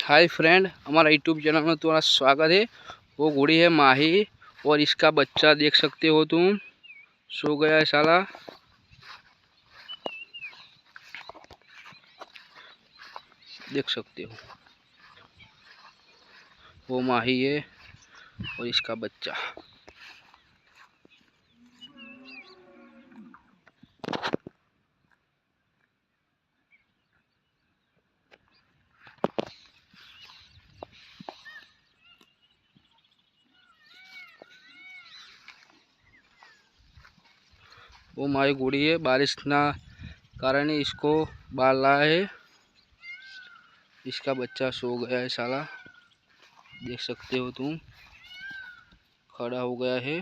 Hi friend, हमारा YouTube channel में तुम्हारा स्वागत है। वो घोड़ी है माही और इसका बच्चा देख सकते हो तुम, सो गया है साला। देख सकते हो वो माही है और इसका बच्चा। वो माही घोड़ी है, बारिश ना कारण इसको बाल रहा है। इसका बच्चा सो गया है साला, देख सकते हो तुम, खड़ा हो गया है।